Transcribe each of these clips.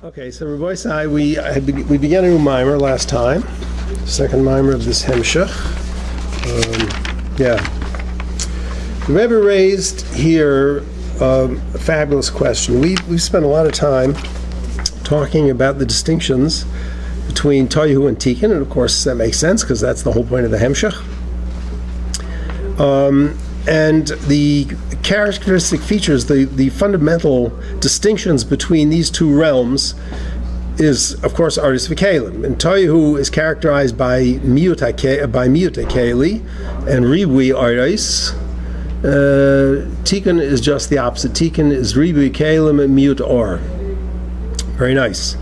Okay, so Rabbi Sai, we began a new mimer last time, second mimer of this Hemshech. The Rebbe raised here a fabulous question. We've spent a lot of time talking about the distinctions between Tohu and Tikkun, and of course that makes sense because that's the whole point of the Hemshech. And the characteristic features, the fundamental distinctions between these two realms is, of course, Aris v'Kelim. And Tohu is characterized by Miyut HaKeli and Ribui Aris. Tikkun is just the opposite. Tikkun is Ribui Kelim and Miyut Or. Very nice.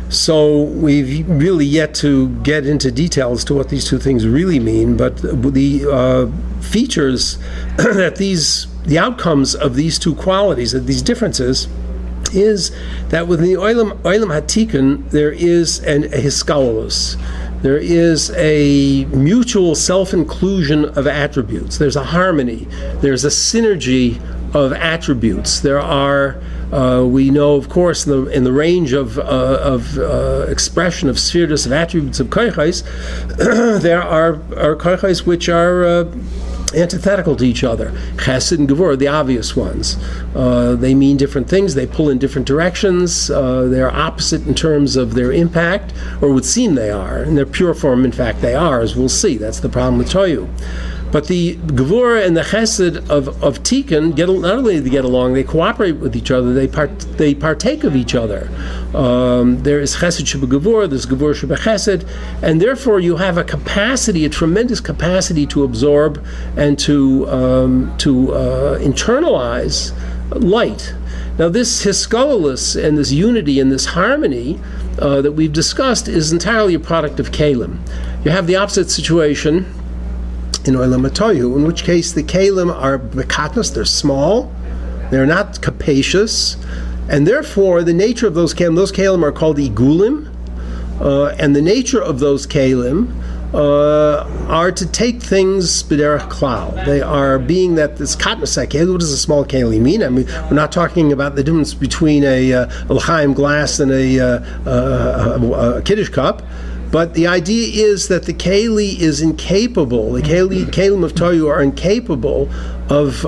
So we've really yet to get into details to what these two things really mean, but the features that the outcomes of these two qualities, of these differences, is that within the Olam HaTikkun there is a hiskalos. There is a mutual self-inclusion of attributes. There's a harmony. There's a synergy of attributes. There are, we know, of course, in the range of expression of spheres of attributes of koichais, there are koichais which are antithetical to each other. Chesed and Gevurah, the obvious ones. They mean different things. They pull in different directions. They're opposite in terms of their impact, or would seem they are. In their pure form, in fact, they are, as we'll see. That's the problem with Tohu. But the Gevurah and the Chesed of Tikkun not only do they get along, they cooperate with each other. They partake of each other. There is Chesed Sheba Gevurah, there's Gevurah Sheba Chesed, and therefore you have a tremendous capacity to absorb and to internalize light. Now, this hiskolos and this unity and this harmony that we've discussed is entirely a product of Kalim. You have the opposite situation in Olam HaTohu, in which case the Kalim are bekatnos, they're small, they're not capacious, and therefore the nature of those Kalim are called igulim, and the nature of those Kalim are to take things b'derech klal. They are being that this katnos HaKelim. What does a small Keli mean? I mean, we're not talking about the difference between a l'chaim glass and a kiddush cup. But the idea is that the Keli is incapable, the Kelim of Tohu are incapable of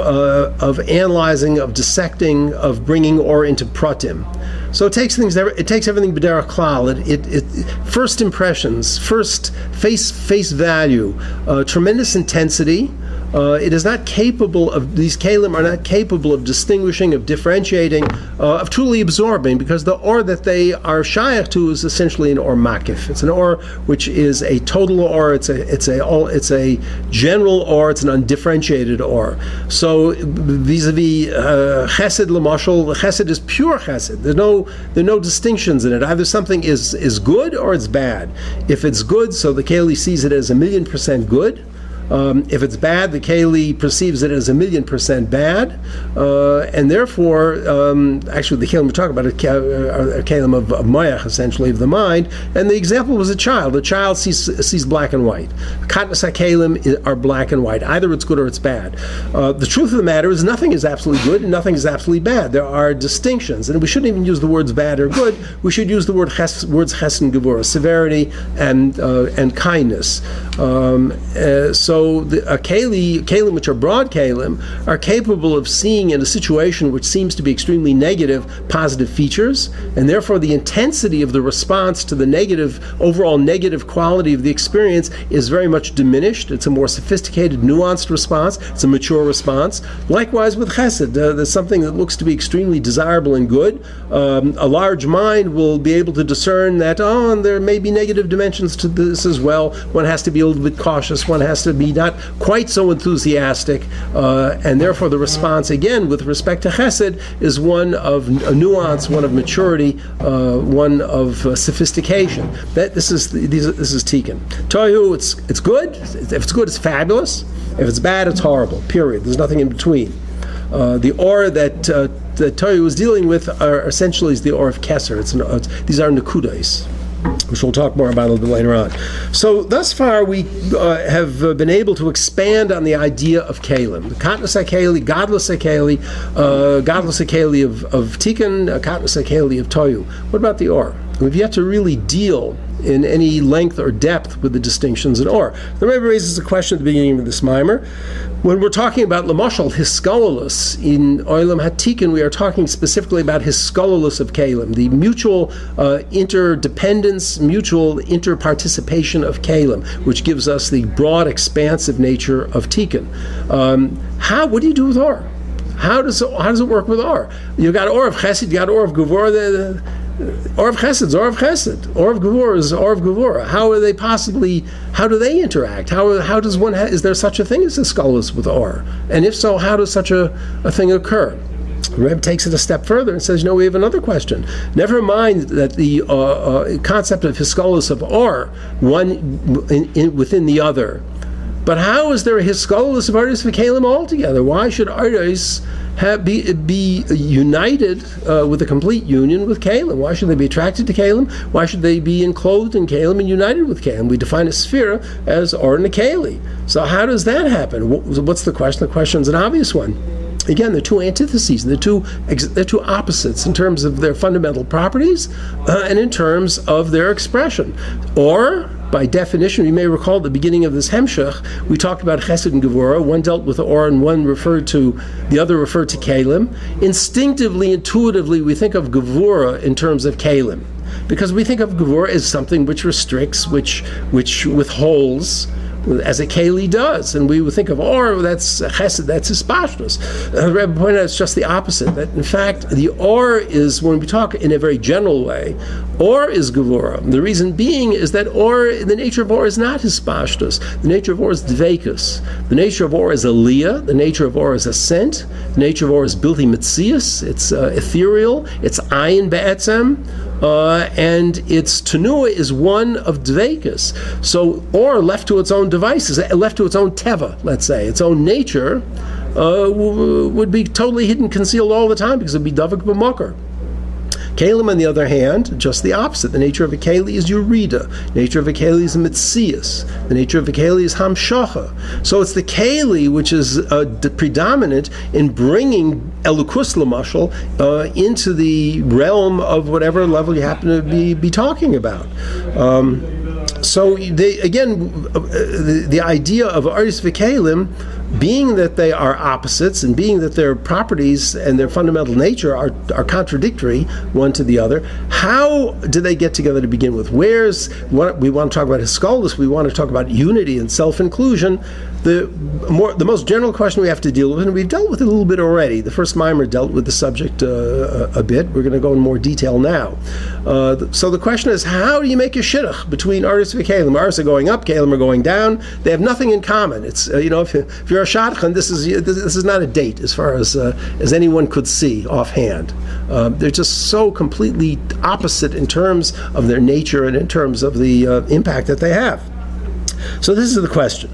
analyzing, of dissecting, of bringing or into pratim. So it takes everything b'derech klal. It first impressions, first face value, tremendous intensity. It is not capable of, these Kalim are not capable of distinguishing, of differentiating, of truly absorbing, because the or that they are shayach to is essentially an or makif. It's an or which is a total or, it's a general or, it's an undifferentiated or. So vis-a-vis chesed l'mashal, chesed is pure chesed. There are no distinctions in it. Either something is good or it's bad. If it's good, so the Keli sees it as 1,000,000% good. If it's bad, the Keli perceives it as 1,000,000% bad, and therefore, actually, the Kelim we're talking about are Kelim of Moyach, essentially, of the mind. And the example was a child. The child sees black and white. Katnas HaKelim are black and white. Either it's good or it's bad. The truth of the matter is, nothing is absolutely good and nothing is absolutely bad. There are distinctions, and we shouldn't even use the words bad or good. We should use the words Chesed and Gevurah, severity and kindness. So the Kalim, which are broad Kalim, are capable of seeing in a situation which seems to be extremely negative, positive features, and therefore the intensity of the response to the overall negative quality of the experience is very much diminished. It's a more sophisticated, nuanced response. It's a mature response. Likewise with Chesed, there's something that looks to be extremely desirable and good. A large mind will be able to discern that, and there may be negative dimensions to this as well. One has to be a little bit cautious. One has to be not quite so enthusiastic, and therefore the response, again, with respect to Chesed, is one of a nuance, one of maturity, one of sophistication. This is Tikkun. Tohu, it's good. If it's good, it's fabulous. If it's bad, it's horrible. Period. There's nothing in between. The or that Tohu is dealing with are essentially is the or of Keser. These are nekudas. which we'll talk more about a little bit later on. So thus far we have been able to expand on the idea of kalim. Katnas HaKeli, Godless HaKeli, Godless HaKeli of Tikkun, Katnas HaKeli of Toyu. What about the Or? We've yet to really deal in any length or depth with the distinctions in Or. The Rebbe raises a question at the beginning of this mimer. When we're talking about Lamashal, Hiskololus, in Olam HaTikkun, we are talking specifically about Hiskololus of Kalim, the mutual interdependence, mutual interparticipation of Kalim, which gives us the broad, expansive nature of Tikkun. What do you do with Or? How does it work with Or? You've got Or of Chesed, you got Or of Gevurah. Or of Chesed is Or of Chesed. Or of Gevurah is Or of Gevurah. How do they interact? Is there such a thing as a skolus with Or? And if so, how does such a thing occur? Reb takes it a step further and says, we have another question. Never mind that the concept of hiskolus of Or, one within the other. But how is there a hiskolus of Aris v'Kalim altogether? Why should Aris be united with a complete union with Kalim? Why should they be attracted to Kalim? Why should they be enclosed in Kalim and united with Kalim? We define a sphere as Or and a Kali. So how does that happen? What's the question? The question is an obvious one. Again, they're two antitheses. They're two opposites in terms of their fundamental properties and in terms of their expression. Or, by definition, you may recall at the beginning of this Hemshech, we talked about Chesed and Gevurah. One dealt with the Or and the other referred to Kalim. Instinctively, intuitively, we think of Gevurah in terms of Kalim, because we think of Gevurah as something which restricts, which withholds, as a Keli does, and we would think of Or, that's Chesed, that's Hispashtus. The Rebbe pointed out it's just the opposite, that in fact the Or is, when we talk in a very general way, Or is Gevurah. The reason being is that the nature of Or is not Hispashtus. The nature of Or is Dveikus. The nature of Or is Aliyah. The nature of Or is ascent. The nature of Or is Bilti Mitzias. It's ethereal. It's Ayin Be'etzem. And its Tenua is one of Dveikus. So Or, left to its own devices, left to its own teva, let's say, its own nature, would be totally hidden, concealed all the time, because it would be Davik B'Mokar. Kalim, on the other hand, just the opposite. The nature of a Keli is Yurida. The nature of a Keli is Mitzias. The nature of a Keli is Hamshacha. So it's the Keli which is predominant in bringing Elukus Lamashal into the realm of whatever level you happen to be talking about. So the idea of Aris v'Kalim, being that they are opposites and being that their properties and their fundamental nature are contradictory one to the other, how do they get together to begin with? We want to talk about Hiskolus, we want to talk about unity and self-inclusion. The most general question we have to deal with, and we've dealt with it a little bit already. The first mimer dealt with the subject a bit. We're going to go in more detail now. So the question is, how do you make a shidduch between Aris and Kalim? Aris are going up, Kalim are going down. They have nothing in common. It's if you're a shadchan, this is not a date as far as anyone could see offhand. They're just so completely opposite in terms of their nature and in terms of the impact that they have. So this is the question.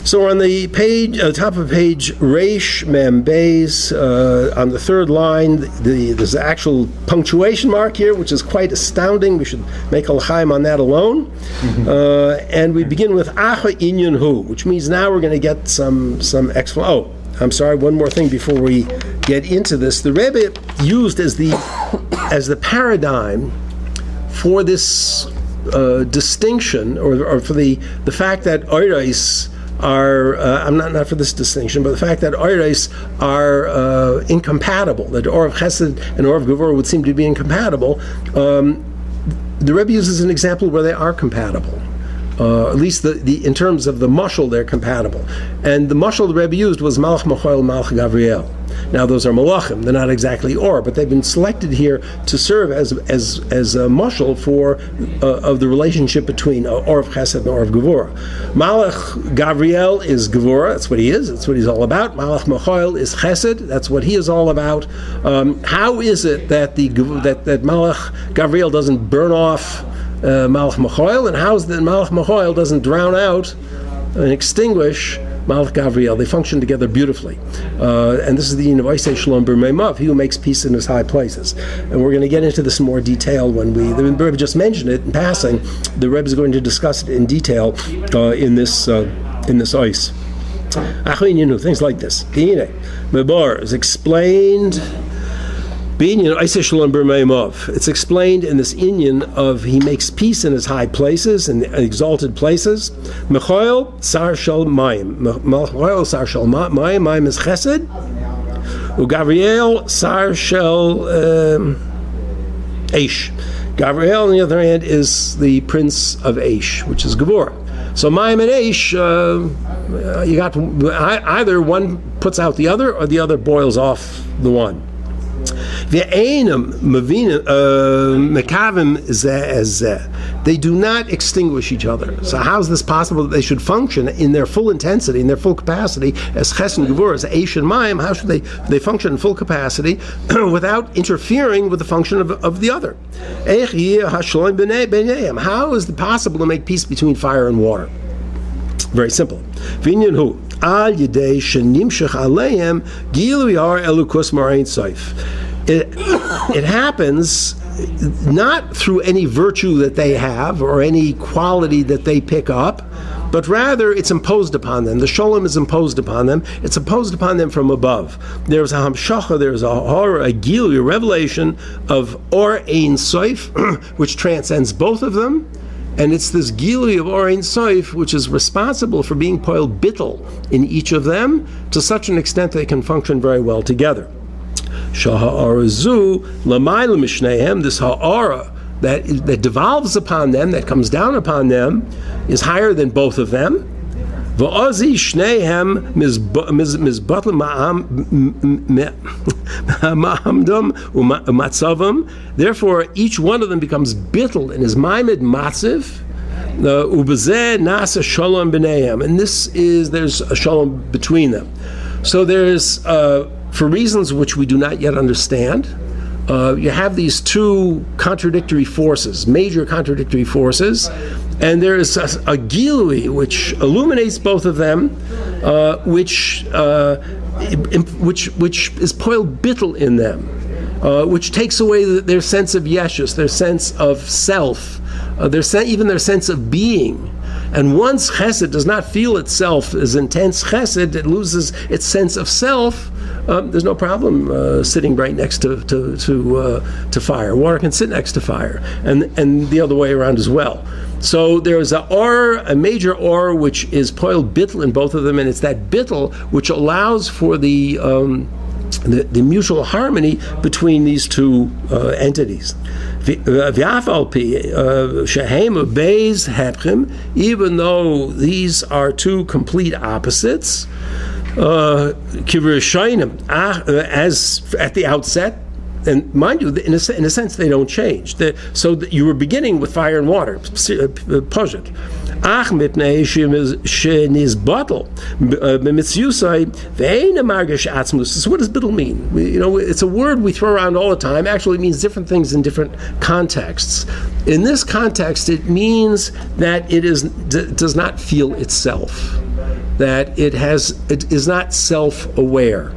So we're on the page, top of page Reish Mem Tes, on the third line. There's an actual punctuation mark here, which is quite astounding. We should make a l'chaim on that alone. And we begin with Acha Inyan Hu, which means now we're going to get some explanation. Oh, I'm sorry. One more thing before we get into this. The Rebbe used as the paradigm for this distinction, or for the fact that Oirais are, I'm not for this distinction, but the fact that Oirais are incompatible, that Or of Chesed and Or of Gevurah would seem to be incompatible, the Rebbe uses an example where they are compatible. At least in terms of the mashal, they're compatible. And the mashal the Rebbe used was Malach Machoel, Malach Gavriel. Now those are malachim; they're not exactly Or, but they've been selected here to serve as a mashal for of the relationship between Or of Chesed and Or of Gevurah. Malach Gavriel is Gevurah; that's what he is. That's what he's all about. Malach Machoel is Chesed; that's what he is all about. How is it that that Malach Gavriel doesn't burn off Malach Machoel, and how is it that Malach Machoel doesn't drown out and extinguish Malach Gavriel. They function together beautifully. And this is the union of Oisei Shalom B'Meimav, he who makes peace in his high places. And we're going to get into this in more detail when the Rebbe just mentioned it in passing. The Rebbe is going to discuss it in detail in this ice. Things like this. Mebar is explained. It's explained in this inyan of he makes peace in his high places and exalted places. Mechoil sar shel mayim. Mechoil sar shel mayim. Mayim is chesed. Ugavriel sar shel eish. Gavriel, on the other hand, is the prince of Eish, which is Gevurah. So Mayim and Eish, you got either one puts out the other, or the other boils off the one. They do not extinguish each other. So how is this possible that they should function in their full intensity, in their full capacity, as Ches and Gevurah, as Eish and Mayim? How should they function in full capacity without interfering with the function of the other? How is it possible to make peace between fire and water? Very simple. It happens not through any virtue that they have or any quality that they pick up, but rather it's imposed upon them. The sholem is imposed upon them. It's imposed upon them from above. There's a hamshacha, there's a horror, a gilui, a revelation of Or Ein Sof, which transcends both of them. And it's this gilui of Or Ein Sof which is responsible for being poil bittel in each of them to such an extent they can function very well together. Shaha'arazu lamayla mishnehem, this ha'ara that devolves upon them, that comes down upon them, is higher than both of them. Va'azi shnehem mizbatel ma'amdom u'matzavam. Therefore, each one of them becomes bittel in his maimed matziv. Ubezeh nasa shalom b'neihem, and there's a shalom between them. So there's for reasons which we do not yet understand, you have these two contradictory forces, major contradictory forces, and there is a gilui which illuminates both of them, which is poil bittel in them, which takes away their sense of yeshus, their sense of self, even their sense of being. And once chesed does not feel itself as intense chesed, it loses its sense of self. There's no problem sitting right next to fire. Water can sit next to fire, and the other way around as well. So there's a major or which is poil bittel in both of them, and it's that bittel which allows for the mutual harmony between these two entities. Even though these are two complete opposites, as at the outset, and mind you, in a sense, they don't change. So you were beginning with fire and water, pojit. So what does bittul mean? It's a word we throw around all the time. Actually, it means different things in different contexts. In this context, it means that it does not feel itself, that it is not self-aware.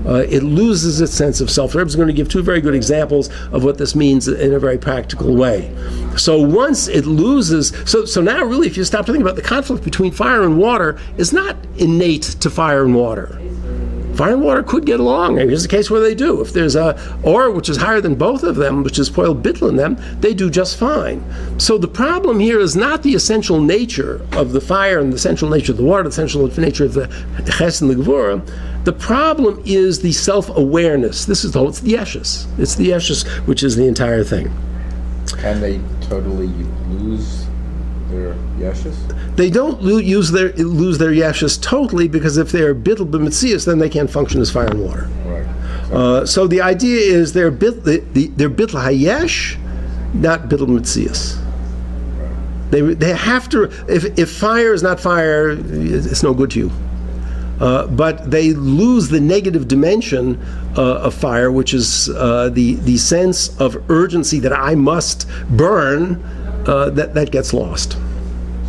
It loses its sense of self. Rebbe is going to give two very good examples of what this means in a very practical way. So once it loses, so now really, if you stop to think about the conflict between fire and water, is not innate to fire and water. Fire and water could get along. Here's a case where they do. If there's a or which is higher than both of them, which is poil bittel in them, they do just fine. So the problem here is not the essential nature of the fire and the essential nature of the water, the essential nature of the ches and the gevurah. The problem is the self-awareness. It's the yeshus. It's the yeshus which is the entire thing. Can they totally lose their yeshus? They don't lose their yeshus totally, because if they're bittul b'metzius, then they can't function as fire and water. Right. So the idea is they're bittul hayesh, not bittul metzius. They have to. If fire is not fire, it's no good to you. But they lose the negative dimension of fire, which is the sense of urgency that I must burn. That gets lost.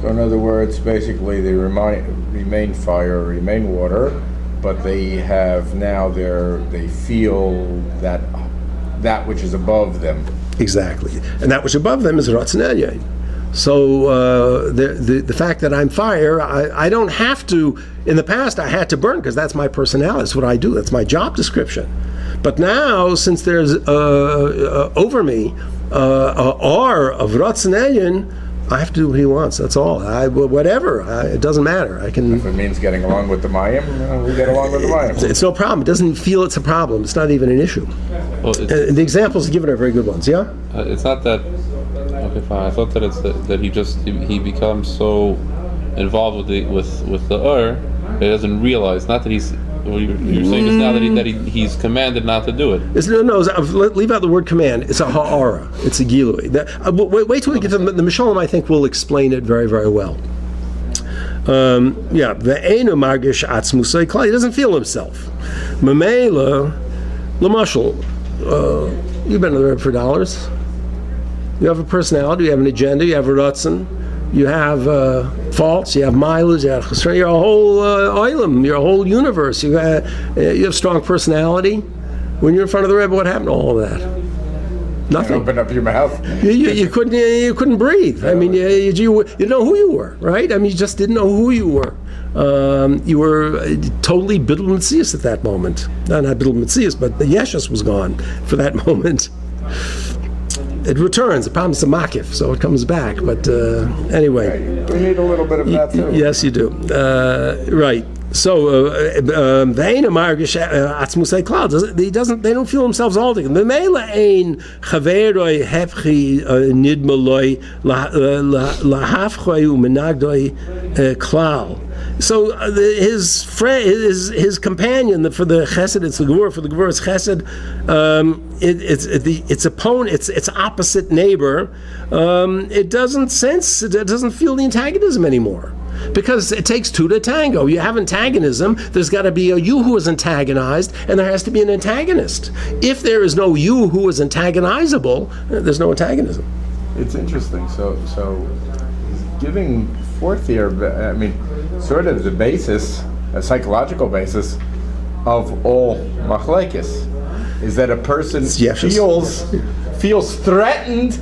So So in other words, basically they remain fire, remain water, but they have now they feel that which is above them. Exactly. And that which above them is Ratzon Elyon. So the fact that I'm fire, I don't have to. In the past, I had to burn because that's my personality. That's what I do. That's my job description. But now, since there's over me R of Ratzon Elyon, I have to do what he wants. That's all. It doesn't matter. I can. If it means getting along with the Mayim, we get along with the Mayim. It's no problem. It doesn't feel it's a problem. It's not even an issue. Well, The examples given are very good ones. Yeah. it's not that. Okay, fine. I thought that it's that he becomes so involved with the that he doesn't realize. Not that he's. What you're saying is now that he's commanded not to do it. Leave out the word command. It's a ha'ara. It's a gilui. Wait till we get to the Mishalom. I think will explain it very, very well. The einu margish atzmusay klal. He doesn't feel himself. Mamela, l'mashal. You've been to the Rebbe for dollars. You have a personality. You have an agenda. You have a ratzon. You have faults, you have mileage, you have chesron, you're a whole oilam, you're a whole universe. You have strong personality. When you're in front of the Rebbe, what happened to all of that? Nothing. Open up your mouth. You couldn't breathe. I mean, you didn't know who you were, right? I mean, you just didn't know who you were. You were totally Bidl Metzias at that moment. Not Bidl Metzias, but the Yeshus was gone for that moment. It returns. The problem is a makif, so it comes back. But anyway, We need a little bit of that too. yes, you do. Right. So the ein margish atzmusay klal. They don't feel themselves all together. The mele ein chaveroi hefchi nidmaloi lahafchoi umenagdoi klal. So his companion for the chesed, it's the Gevurah. For the Gevurah, it's chesed. Its opponent, its opposite neighbor. It doesn't feel the antagonism anymore. Because it takes two to tango. You have antagonism, there's got to be a you who is antagonized, and there has to be an antagonist. If there is no you who is antagonizable, there's no antagonism. It's interesting. So giving forth here, I mean, sort of the basis, a psychological basis of all machlekes, is that a person feels threatened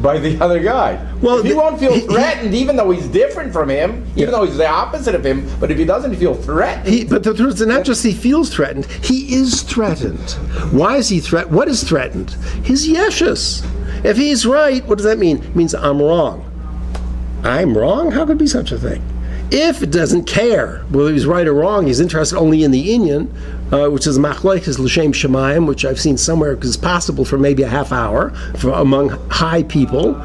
by the other guy. Well, he won't feel threatened even though he's different from him, even though he's the opposite of him, but if he doesn't feel threatened... But the truth is not just he feels threatened, he is threatened. Why is he threatened? What is threatened? His yeshus. If he's right, what does that mean? It means I'm wrong. I'm wrong? How could be such a thing? If it doesn't care whether he's right or wrong, he's interested only in the inyan, which is machlokes l'shem shemayim, which I've seen somewhere because it's possible for maybe a half hour among high people.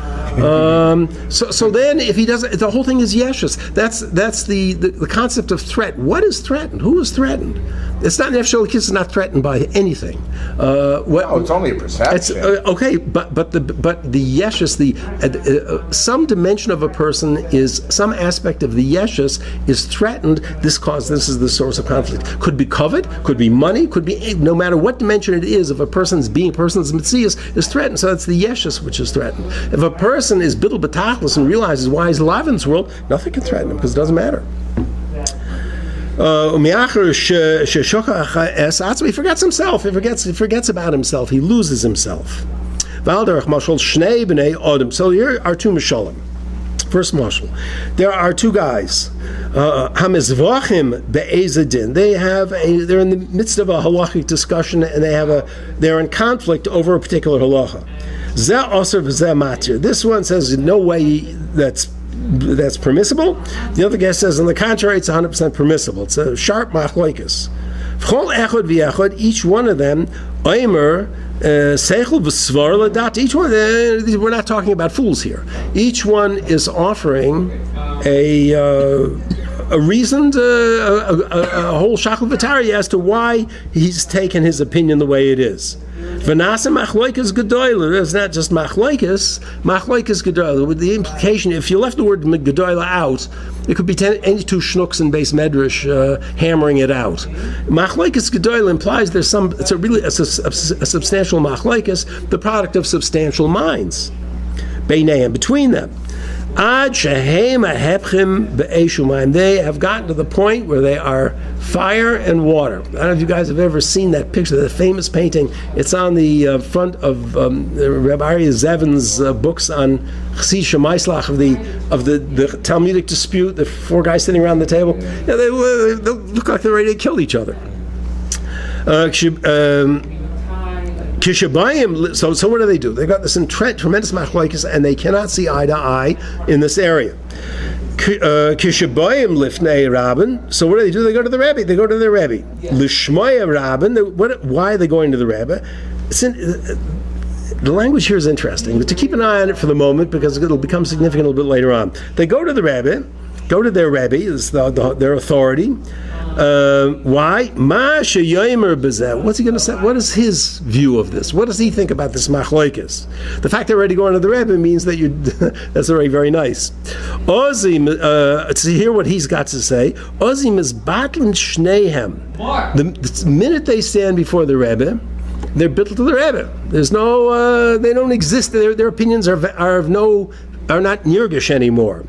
So then, if he doesn't, the whole thing is yeshus. That's the concept of threat. What is threatened? Who is threatened? It's not nefesh is not threatened by anything. it's only a perception. Okay, but the yeshus, some dimension of a person is some aspect of the yeshus is threatened. This is the source of conflict. Could be covet, could be money, could be no matter what dimension it is. If a person's mitzias is threatened, so that's the yeshus which is threatened. If a person is bidl b'tachlis and realizes why he's alive in this world, nothing can threaten him because it doesn't matter. He forgets himself. He forgets about himself. He loses himself. So here are two mishalim. First mashal, there are two guys. Hamizvachim be'ezadin. They're in the midst of a halachic discussion, and they're in conflict over a particular halacha. Zeh aser v'zeh matir. This one says no way that's permissible. The other guy says, on the contrary, it's 100% permissible. It's a sharp machlokes. V'chol echad v'echad, each one of them, oimer seichel v'svar ladat. Each one, we're not talking about fools here. Each one is offering a reasoned, a whole shachal v'tari as to why he's taken his opinion the way it is. V'nasa machlokes gedola. It's not just machlokes gedola. With the implication, if you left the word gedola out, it could be any two shnooks in base medrash hammering it out. Machlokes gedola implies there's it's a substantial machlokes, the product of substantial minds. Beinayim, between them. Ad shehem ahepchim be'esh u'mayim. They have gotten to the point where they are fire and water. I don't know if you guys have ever seen that picture, the famous painting. It's on the front of Rabbi Aryeh Zevin's books on Chassid Shemaislach of the Talmudic dispute. The four guys sitting around the table. Yeah, they look like they're ready to kill each other. So what do? They've got this tremendous machlokes, and they cannot see eye to eye in this area. Kishabayim lifnei Rabin. So what do? They go to the Rebbe. They go to their Rebbe. Lishmaya Rabin. Why are they going to the Rebbe? The language here is interesting, but to keep an eye on it for the moment because it'll become significant a little bit later on. They go to the Rebbe. Go to their Rebbe, is their authority. Why? What's he going to say? What is his view of this? What does he think about this machlokes? The fact they're already going to the Rebbe means that that's already very nice. To hear what he's got to say, Ozim is battling Shnehem. The minute they stand before the Rebbe, they're bittul to the Rebbe. There's no, they don't exist. Their opinions are not nirgish anymore.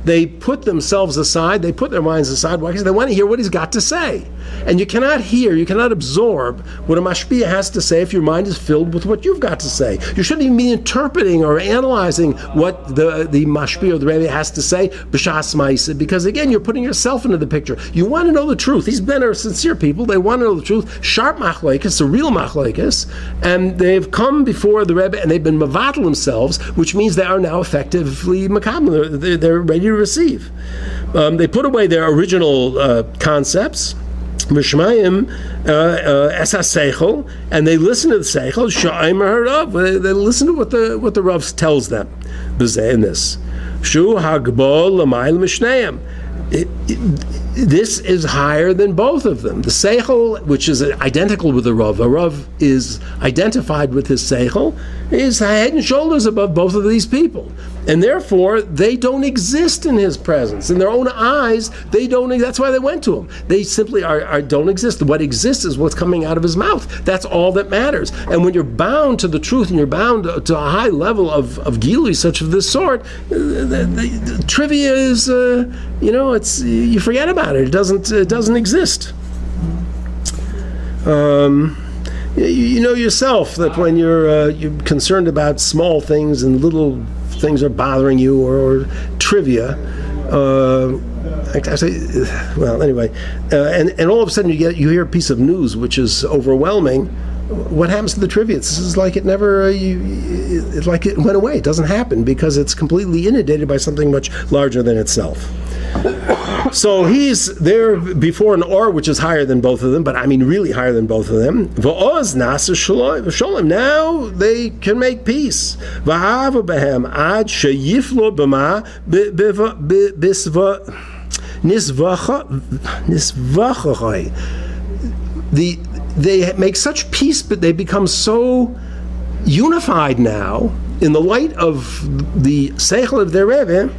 They put themselves aside, they put their minds aside. Why? Because they want to hear what he's got to say. And you cannot absorb what a mashpia has to say if your mind is filled with what you've got to say. You shouldn't even be interpreting or analyzing what the mashpia or the Rebbe has to say, b'shas ma'aseh, because again, you're putting yourself into the picture. You want to know the truth. These men are sincere people. They want to know the truth. Sharp machlokes, the real machlokes, and they've come before the Rebbe and they've been mevatel themselves, which means they are now effectively makabel. They're ready to receive. They put away their original concepts, Mishmayim es ha-seichel, and they listen to the seichel. Sha'im harav. They listen to what the Rav tells them. B'zeh in this. Shu hagbol l'mayil mishneim. This is higher than both of them. The seichel, which is identical with the Rav is identified with his seichel, is head and shoulders above both of these people. And therefore, they don't exist in his presence. In their own eyes, they don't. That's why they went to him. They simply don't exist. What exists is what's coming out of his mouth. That's all that matters. And when you're bound to the truth and you're bound to a high level of gilui such of this sort, the trivia is, it's you forget about it. It doesn't exist. You know yourself that when you're concerned about small things and little things are bothering you or trivia, and all of a sudden you hear a piece of news which is overwhelming. What happens to the trivia? This is like it never, it's like it went away. It doesn't happen because it's completely inundated by something much larger than itself. So he's there before an or which is higher than both of them, but I mean really higher than both of them. V'oz nasa shalom. Now they can make peace. V'hava behem ad sheyiflo b'ma nisvachachai. They make such peace, but they become so unified now in the light of the seichel of their Rebbe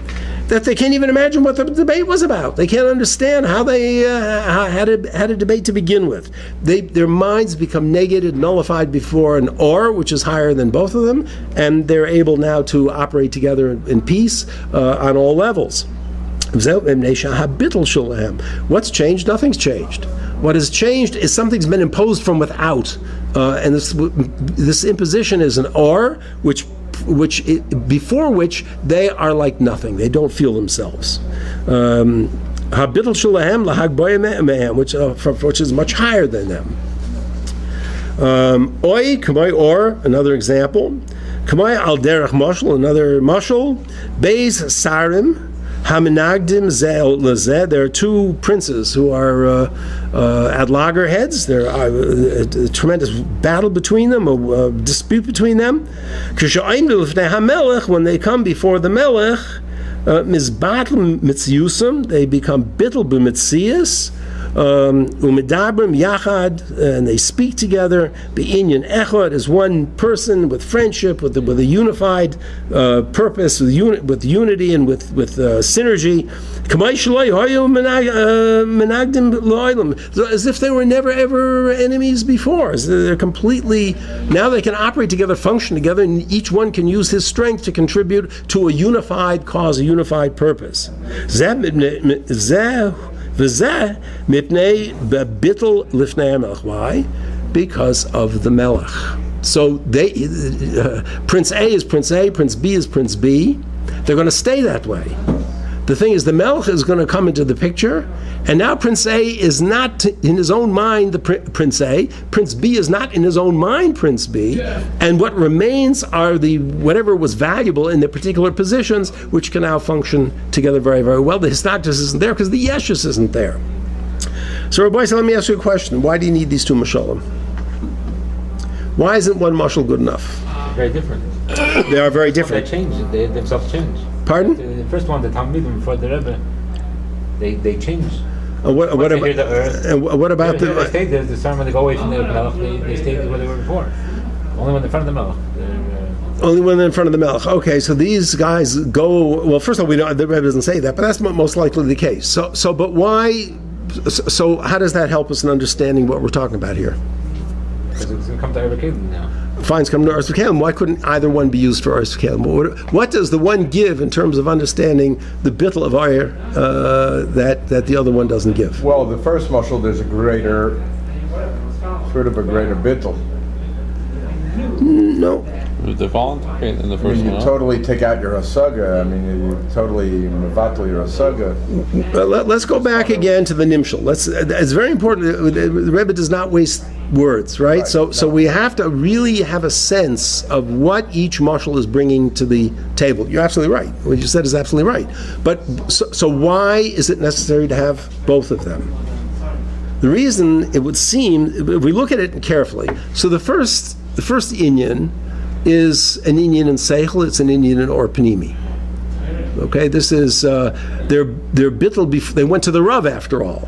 that they can't even imagine what the debate was about. They can't understand how they had a debate to begin with. Their minds become negated, nullified before an or, which is higher than both of them, and they're able now to operate together in peace on all levels. What's changed? Nothing's changed. What has changed is something's been imposed from without, and this imposition is an or, before which they are like nothing. They don't feel themselves. Which is much higher than them. Or another example. Al derech mashal, another mashal. Beis sarim. Haminagdim zel lezeh. There are two princes who are at loggerheads. There are a tremendous battle between them, a dispute between them. When they come before the melech, mizbatl mitziyusam, they become bittul b'mitzias. Umidabrim yachad, and they speak together. Be'inyan echad, as one person with friendship, with a unified purpose, with unity and with synergy. As if they were never ever enemies before. As they're completely, now they can operate together, function together, and each one can use his strength to contribute to a unified cause, a unified purpose. Why? Because of the Melech. So Prince A is Prince A, Prince B is Prince B. They're going to stay that way. The thing is, the Melech is going to come into the picture, and now Prince A is not in his own mind the Prince A. Prince B is not in his own mind Prince B. And what remains are whatever was valuable in their particular positions, which can now function together very, very well. The Histaktis isn't there because the Yeshus isn't there. So, Rabbi, let me ask you a question. Why do you need these two mashalim? Why isn't one mashal good enough? Very different. They are very different. They change. They themselves change. Pardon? The first one, the Talmidim before the Rebbe, they change. What about the the? They stay the time when they go away from the Melech, they stay where they were before. Only when they're in front of the Melech. Only when they're in front of the Melech. Okay, so these guys go. Well, first of all, we know the Rebbe doesn't say that, but that's most likely the case. But why? So how does that help us in understanding what we're talking about here? Because it's going to come to Achrei-Mos now. Fines come to Achrei-Mos. Why couldn't either one be used for Achrei-Mos? What does the one give in terms of understanding the bittul of Ayr that the other one doesn't give? Well, the first mashal, there's a greater bittul. No. They're voluntary in the first You one. totally take out your asaga. You totally mevatel your asaga. Let's go back again to the nimshal. It's very important. The Rebbe does not waste words, right? So we have to really have a sense of what each mashal is bringing to the table. You're absolutely right. What you said is absolutely right. But so why is it necessary to have both of them? The reason, it would seem, if we look at it carefully, so the first inyan is an inyan in seichel, it's an inyan in or panimi. Okay, this is their bittul. They went to the Rav after all,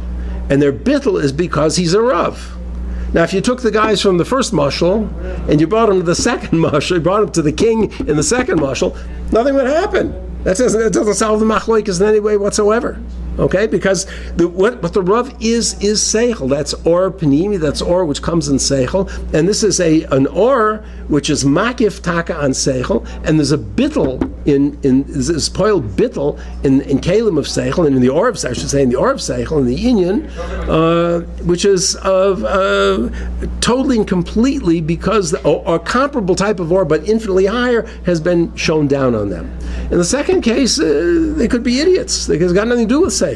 and their bittul is because he's a Rav. Now, if you took the guys from the first mashal and you brought them to the second mashal, you brought them to the king in the second mashal, nothing would happen. That doesn't solve the machlokes in any way whatsoever. Okay, because what the Rav is seichel. That's or panimi. That's or which comes in seichel, and this is an or which is makif taka on seichel, and there's a bittel in this poil bittel in kalim of seichel, and in the or of I should say in the or of seichel in the inyan, which is of totally and completely because a comparable type of or but infinitely higher has been shown down on them. In the second case, they could be idiots. It's got nothing to do with seichel.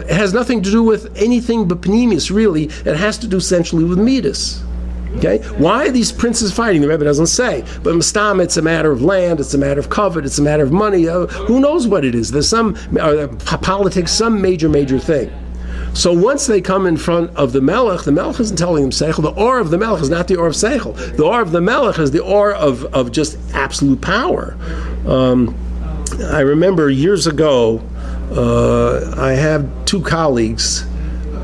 It has nothing to do with anything but pneumis, really. It has to do essentially with midas. Okay? Why are these princes fighting? The Rebbe doesn't say. But Mustam, it's a matter of land, it's a matter of covet, it's a matter of money. Who knows what it is? There's some politics, some major thing. So once they come in front of the Melech isn't telling them Seichel. The Or of the Melech is not the Or of Seichel. The Or of the Melech is the Or of just absolute power. I remember years ago, I have two colleagues,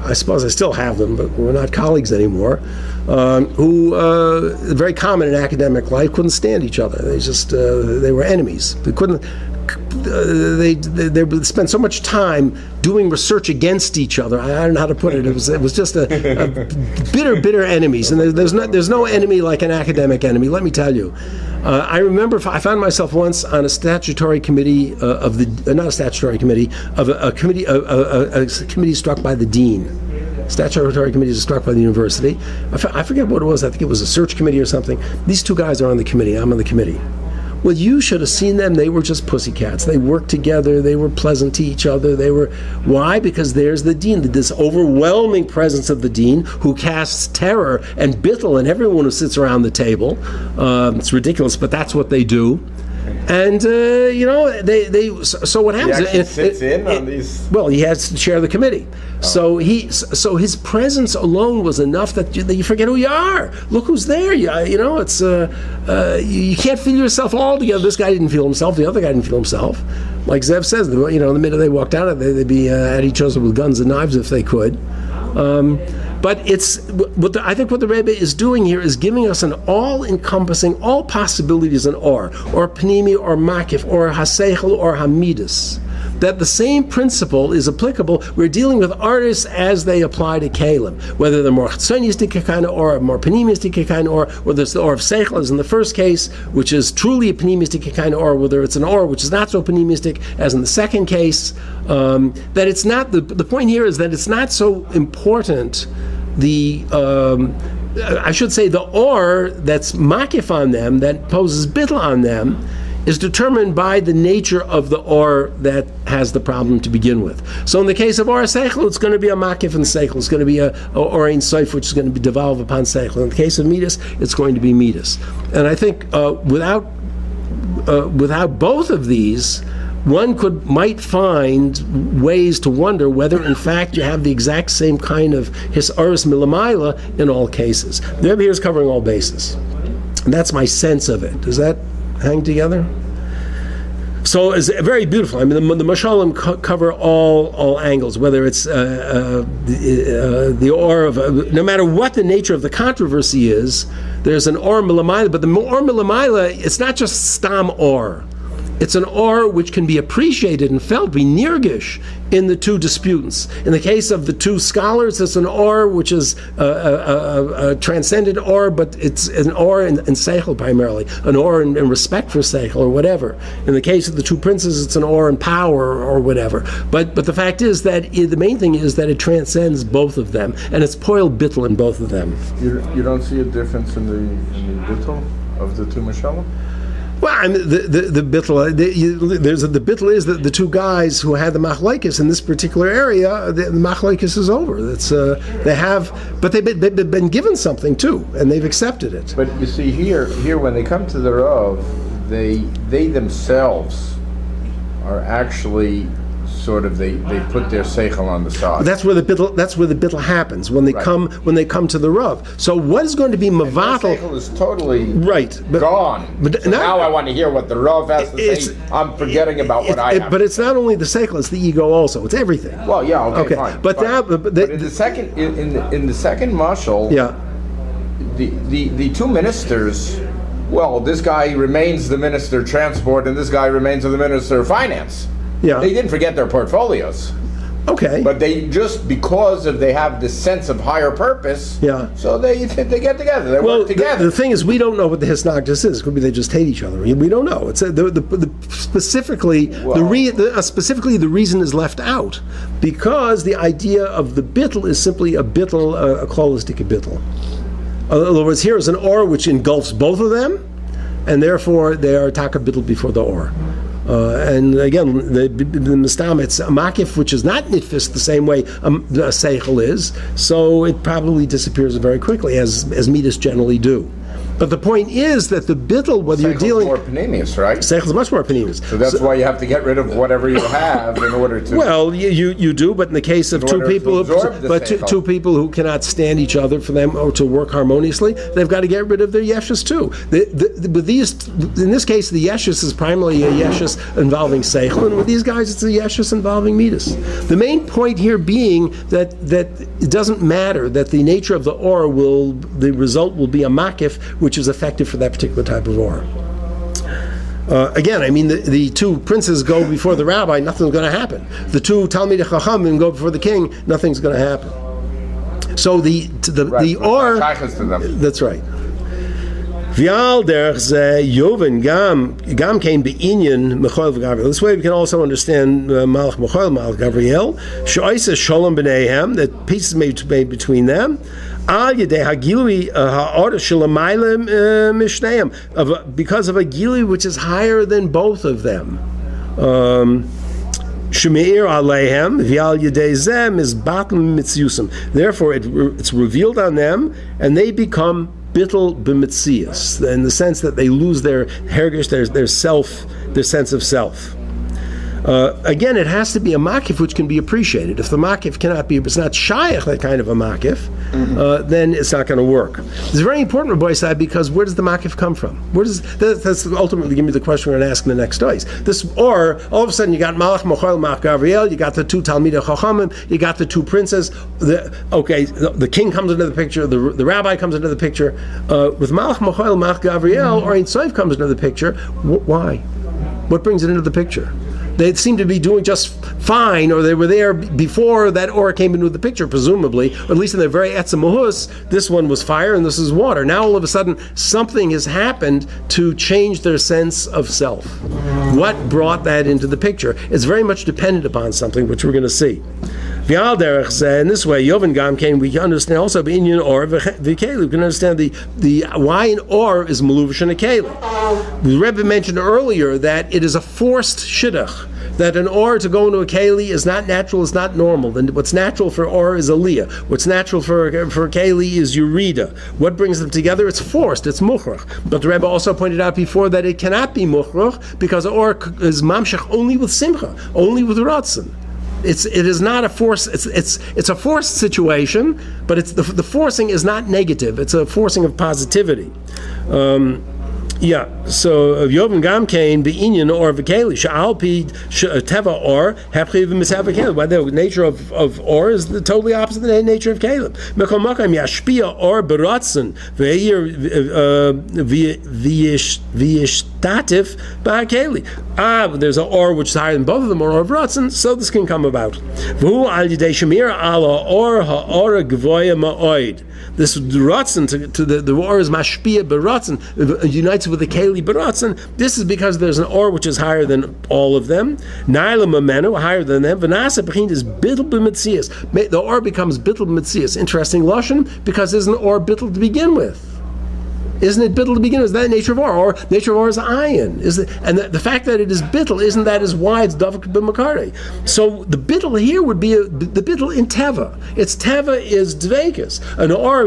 I suppose I still have them, but we're not colleagues anymore, who, very common in academic life, couldn't stand each other. They were enemies. They couldn't. They spent so much time doing research against each other. I don't know how to put it. It was just a bitter enemies. And there's no enemy like an academic enemy. Let me tell you. I remember I found myself once on a statutory committee of a committee struck by the dean. Statutory committees are struck by the university. I forget what it was. I think it was a search committee or something. These two guys are on the committee. I'm on the committee. Well, you should have seen them. They were just pussycats. They worked together. They were pleasant to each other. Why? Because there's the dean, this overwhelming presence of the dean who casts terror and bittul on everyone who sits around the table. It's ridiculous, but that's what they do. And so what happens? He actually sits in on these. Well, he has to chair the committee. So his presence alone was enough that you forget who you are. Look who's there. It's you can't feel yourself all together. This guy didn't feel himself. The other guy didn't feel himself. like Zev says, the minute they walked out of it, they'd be at each other with guns and knives if they could. But I think what the Rebbe is doing here is giving us an all-encompassing, all possibilities in or Pnimi, or Makif, or Haseichel, or Hamidus. That the same principle is applicable. We're dealing with artists as they apply to Kalim, whether they're more Chitzonistic kind of or more Panimistic kind of or, whether it's the or of Seichel as in the first case, which is truly a Panimistic kind of or, whether it's an or which is not so Panimistic as in the second case. That it's not, the point here is that it's not so important I should say the or that's makif on them, that poses bittul on them, is determined by the nature of the or that has the problem to begin with. So in the case of or seichel, it's going to be a makif and seichel. It's going to be a or ein soif, which is going to be devolved upon seichel. In the case of midas, it's going to be midas. And I think without both of these, one might find ways to wonder whether, in fact, you have the exact same kind of hisaris milamayla in all cases. The Rebbe here is covering all bases. And that's my sense of it. Does that hang together? So it's very beautiful. I mean, the mashalim cover all angles, whether it's the or of, no matter what the nature of the controversy is, there's an or milamayla, but the or milamayla, it's not just stam or. It's an or which can be appreciated and felt, be nirgish, in the two disputants. In the case of the two scholars, it's an or which is a transcendent or, but it's an or in seichel primarily, an or in respect for seichel or whatever. In the case of the two princes, it's an or in power or whatever. But the fact is that the main thing is that it transcends both of them, and it's poil bittul in both of them. You don't see a difference in the bittul of the two mashalim? Well, I mean, the bittul, the bittul is that the two guys who had the machlokes in this particular area, the machlokes is over. That's they have, but they've been given something too, and they've accepted it. But you see, here when they come to the Rav, they themselves are actually sort of they put their seichel on the side. That's where the bittul happens when they come to the Rav. So what is going to be mavatal? Seichel is totally gone. But so now I want to hear what the Rav has to say. I'm forgetting about what I have. But it's not only the seichel; it's the ego also. It's everything. Well, yeah, okay, fine. But in the second mashal, yeah, the two ministers. Well, this guy remains the minister of transport, and this guy remains the minister of finance. Yeah. They didn't forget their portfolios. Okay. But they just, because they have this sense of higher purpose, so they get together, they work together. The thing is, we don't know what the hisnagdus is. It could be they just hate each other. We don't know. It's specifically the reason is left out, because the idea of the bittul is simply a bittul, a klolistic bittul. In other words, here is an or which engulfs both of them, and therefore they are taka bittul before the or. And again, the mistam, it's a makif which is not nitfis the same way a seichel is, so it probably disappears very quickly, as midas generally do. But the point is that the bittul, whether you're dealing... more panemius, right? Seichel is much more panemius. So that's why you have to get rid of whatever you have in order to... Well, you do, but in the case of two people who cannot stand each other for them or to work harmoniously, they've got to get rid of their yeshus too. But in this case, the yeshus is primarily a yeshus involving seichel, and with these guys, it's a yeshus involving midas. The main point here being that it doesn't matter, that the nature of the or the result will be a makif, which is effective for that particular type of or. Again, I mean, the two princes go before the rabbi, nothing's going to happen. The two Talmidei Chachamim go before the king, nothing's going to happen. So the or, that's right. V'al derech ze yoven gam kein be'inyan Mechoel v'Gavriel. This way we can also understand Malach Mechoel, Malach Gavriel. She'oisa shalom b'neihem, that peace is made between them. Al yedei hagilui ha'or shelamaylim mishneim, because of a gilui which is higher than both of them. Shemeir aleihem v'al yedei zem is batl mitziyusim. Therefore, it's revealed on them, and they become bittul b'mitzias, in the sense that they lose their hergish, their self, their sense of self. Again, it has to be a makif which can be appreciated. If the makif cannot be, it's not shaykh, that kind of a makif, then it's not going to work. It's very important, Rabbi Isai, because where does the makif come from? That's ultimately give me the question we're going to ask in the next days. Or all of a sudden you got Malach Mochel, Malach Gavriel, you got the two Talmidei Chachamim, you got the two princes. The king comes into the picture, the rabbi comes into the picture. With Malach Mochel, Malach Gavriel, or Ein Sof comes into the picture. Why? What brings it into the picture? They seem to be doing just fine, or they were there before that or came into the picture, presumably, or at least in their very etzem mahus, this one was fire and this is water. Now all of a sudden, something has happened to change their sense of self. What brought that into the picture? It's very much dependent upon something, which we're going to see. In this way, Yovan Gam came. We can understand also Inyan or Vikelu. We can understand the why an or is maluvish and a keli. The Rebbe mentioned earlier that it is a forced shidduch. That an or to go into a keli is not natural, is not normal. Then what's natural for or is aliyah. What's natural for a keli is yurida. What brings them together? It's forced. It's mukhrach. But the Rebbe also pointed out before that it cannot be mukhrach because or is mamshech only with simcha, only with ratzon. It is not a force. It's a forced situation, but it's the forcing is not negative. It's a forcing of positivity. So Yovan Gam Kain B'inyan or V'Keli Sha'al Pi Teva or Hapchi V'Misav V'Keleb. By the nature of or is totally opposite the nature of Caleb. Mekol Makam Yashpia or Beratzen V'Eir V'Yishtatif B'Keli. There's an or which is higher than both of them, or of Ratzen, so this can come about. V'Hu Al Yidei Shemir Ala or Ha'or Gvoya Ma'oid. This Ratzen to the or is Mashpia Beratzen unites with the Keli Beratzen. This is because there's an or which is higher than all of them. Naila Mamenu, higher than them. Vanasa Bechin is Bittel B'Metzias. The or becomes Bittel B'Metzias. Interesting Lashon, because there's an or Bittel to begin with. Isn't it bittul to begin with? Is that the nature of or? Or nature of or is ayin. And the fact that it is bittul, isn't that is why it's davak b'makare? So the bittul here would be the bittul in teva. Its teva is dveikus. An or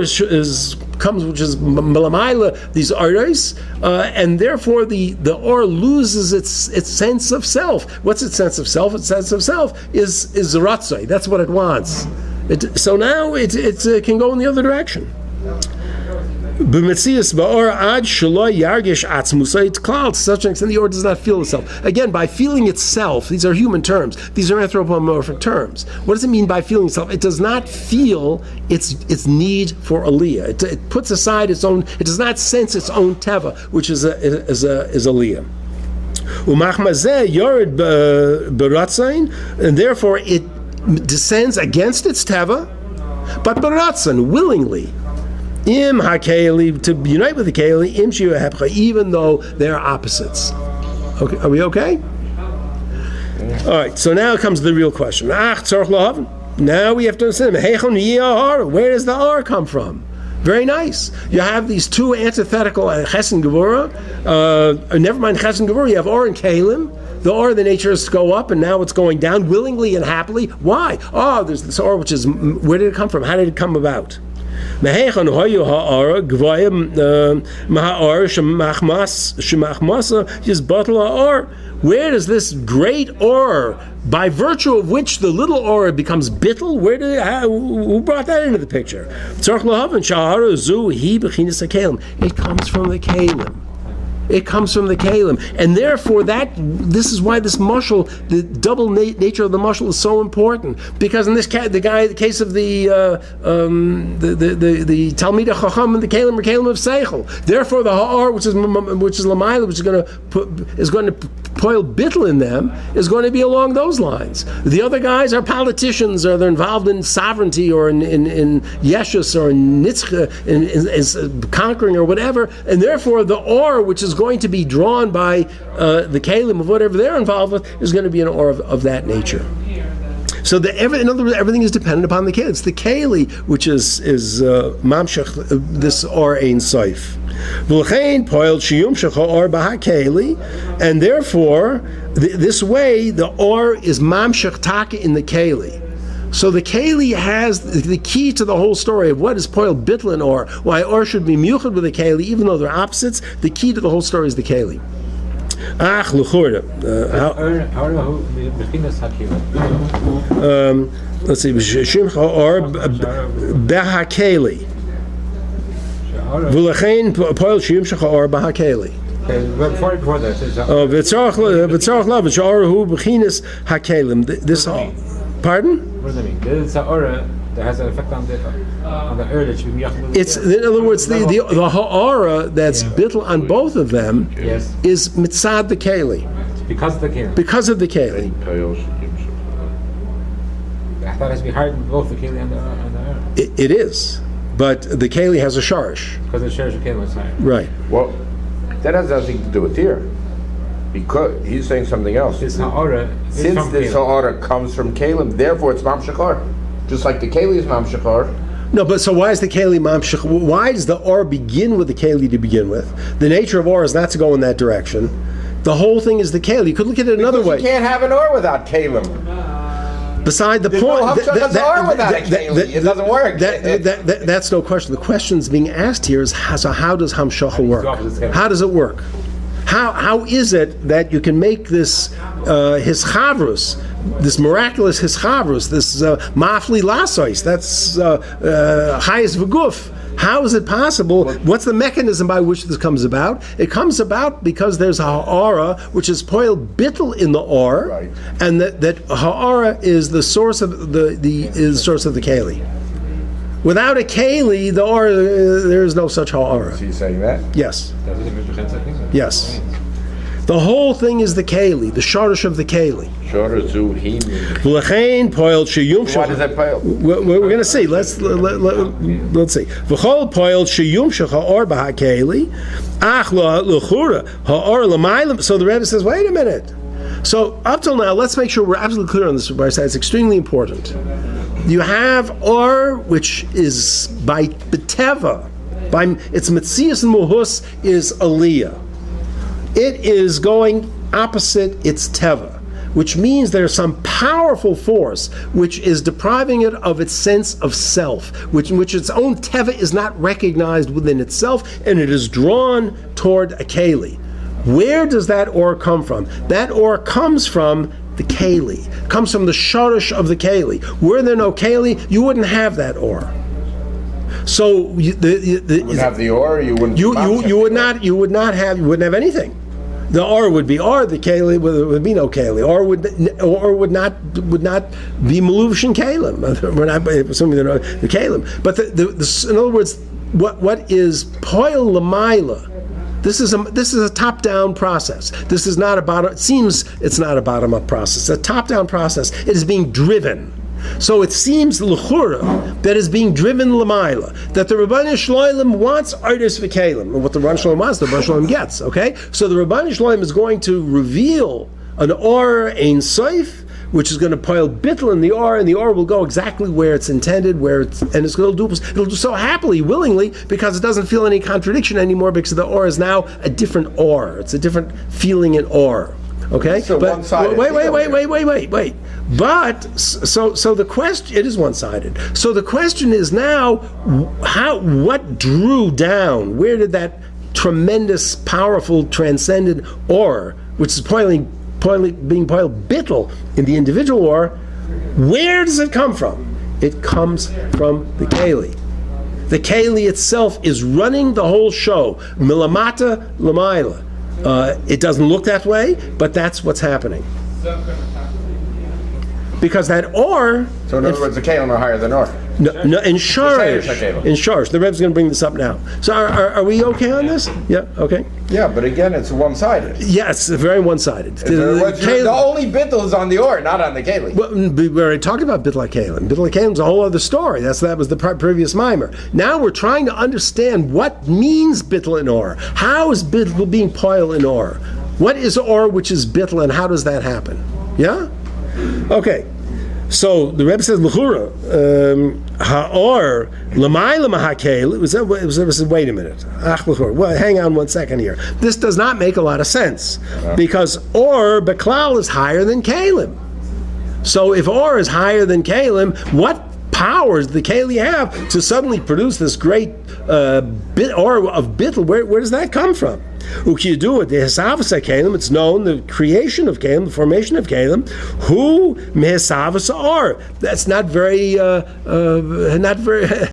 comes, which is malamayla, these oros, and therefore the or loses its sense of self. What's its sense of self? Its sense of self is zeratzai. That's what it wants. So now it can go in the other direction. B'metzias ba'or ad shelo yargish atzmusay klal, to such an extent the or does not feel itself. Again, by feeling itself, these are human terms. These are anthropomorphic terms. What does it mean by feeling itself? It does not feel its need for aliyah. It puts aside its own. It does not sense its own teva, which is aliyah. Umachmazeh yored b'ratzain, and therefore it descends against its teva, but b'ratzan, willingly. Im hakeli, to unite with the keli, im shiva hepcha, even though they're opposites. Okay, are we okay? All right. So now comes the real question. Now we have to understand. Where does the R come from? Very nice. You have these two antithetical ches and gevura. Never mind ches and gevura. You have or and kalim. The or, the nature is to go up, and now it's going down willingly and happily. Why? There's this or, which is, where did it come from? How did it come about? Where does this great or, by virtue of which the little or becomes bittul, who brought that into the picture? It comes from the kalim. It comes from the kalim, and therefore this is why this mashal, the double nature of the mashal, is so important. Because in this case of the Talmidei Chacham and the kalim are kalim of seichel. Therefore, the ha'ar, which is lamayla, which is going to poil bittul in them, is going to be along those lines. The other guys are politicians, or they're involved in sovereignty, or in yeshus, or in nitzcha, in conquering, or whatever, and therefore the or, which is going to be drawn by the kalim of whatever they're involved with, is going to be an or of that nature. So in other words, everything is dependent upon the keli. It's the keli which is mamshech this or ein soif. And therefore, this way the or is mamshech taka in the keli. So the keli has the key to the whole story of what is poil bitlin or, why or should be muchad with the keli, even though they're opposites. The key to the whole story is the keli. Ach, l'chorda. Let's see. Shimcha or behakeli. V'lechein poil shimcha or behakeli. Before that, it's V'tzarach lav v'sharuhu b'chinas hakelim. This all. Pardon? what does that mean? This is aura that has an effect on the air that should be It's in other words the ha'ara that's bittul on both of them yes, is mitzad the keli because of the keli. because of the keli. I thought it has to be higher than both the keli and the air It is, but the keli has a sharish. because the shares of keli is higher. Right. Well, that has nothing to do with here, because he's saying something else. This ha'ara is Since from this keli. order comes from Kalim, therefore it's Mamshachar. Just like the Keli is Mamshachar. No, but so why is the keli mamshich? Why does the or begin with the keli to begin with? The nature of or is not to go in that direction. The whole thing is the keli. You could look at it another way. You can't have an or without Kalim. Beside the There's point, no Hamshachas or without a keli. It doesn't work. That's no question. The question's being asked here is so how does hamshacha work? How does it work? How is it that you can make this hischavrus, this miraculous hischavrus, this mafli lasois, that's highest v'guf? How is it possible? What's the mechanism by which this comes about? It comes about because there's a ha'ara, which is poil bittel in the or, Right. and that ha'ara is the source of the source of the keli. Without a keli, the or there is no such ha'ara. Is he saying that? Yes. Does it represent something? Yes. The whole thing is the keli, the shorish of the keli. Shorter to him. V'lechein poil sheyum. Why does that pale? We're going to see. Let's see. V'chol poil sheyum shecha or b'hakeli, ach l'chura ha'or l'maylim. So the Rebbe says, wait a minute. So up till now, let's make sure we're absolutely clear on this. It's extremely important. You have or, which is by beteva, by its metzias and muhus is aliyah. It is going opposite its teva, which means there's some powerful force which is depriving it of its sense of self, which its own teva is not recognized within itself, and it is drawn toward a keli. Where does that or come from? That or comes from the keli, comes from the shorish of the keli. Were there no keli, you wouldn't have that or. So You wouldn't have the or, you wouldn't. you wouldn't have anything. The or would be or, the keli would be no keli, or would not be maluvish and kalim. We're not assuming they're the kalim. But in other words, what is poil lamaila? This is a top-down process. This is not about. It seems it's not a bottom-up process. It's a top-down process. It is being driven. So it seems l'chura that is being driven l'mayla, that the Rabbanei Shloim wants artis v'kelim, and what the Rabbanei Shloim wants, the Rabbanei Shloim gets. Okay, so the Rabbanei Shloim is going to reveal an or ein soif, which is going to pile bittel in the or, and the or will go exactly where it's intended, and it's going to it'll do so happily, willingly, because it doesn't feel any contradiction anymore, because the or is now a different or. It's a different feeling in or. Okay, So but one-sided. wait. But so the question, it is one-sided. So the question is now, what drew down? Where did that tremendous, powerful, transcendent or, which is being poiled bittel in the individual or, where does it come from? It comes from the keli. The keli itself is running the whole show, milamata lamayla. It doesn't look that way, but that's what's happening. Because that or... So in other words, the Kalim are higher than or. No, in Sharish. Sharish. In Sharish. The Rebbe's going to bring this up now. So are we okay on this? Yeah, okay. Yeah, but again, it's one-sided. Yeah, it's very one-sided. The only bittul is on the or, not on the Kalim. Well, we already talked about Bittul HaKelim. Bittul HaKelim is a whole other story. That was the previous mimer. Now we're trying to understand what means Bittul and or. How is Bittul being poil in or? What is or which is Bittul, and how does that happen? Yeah? Okay. So the Rebbe says, "L'chura ha'or l'mayla mahakel." It was wait a minute. Well, hang on 1 second here. This does not make a lot of sense because or beklal is higher than kalim. So if or is higher than kalim, what powers the keli have to suddenly produce this great bit or of bittul? Where does that come from? Ukiyadu, the Hisavasa Kalim, it's known, the creation of Kalim, the formation of Kalim, who Mehisavasa are. That's not very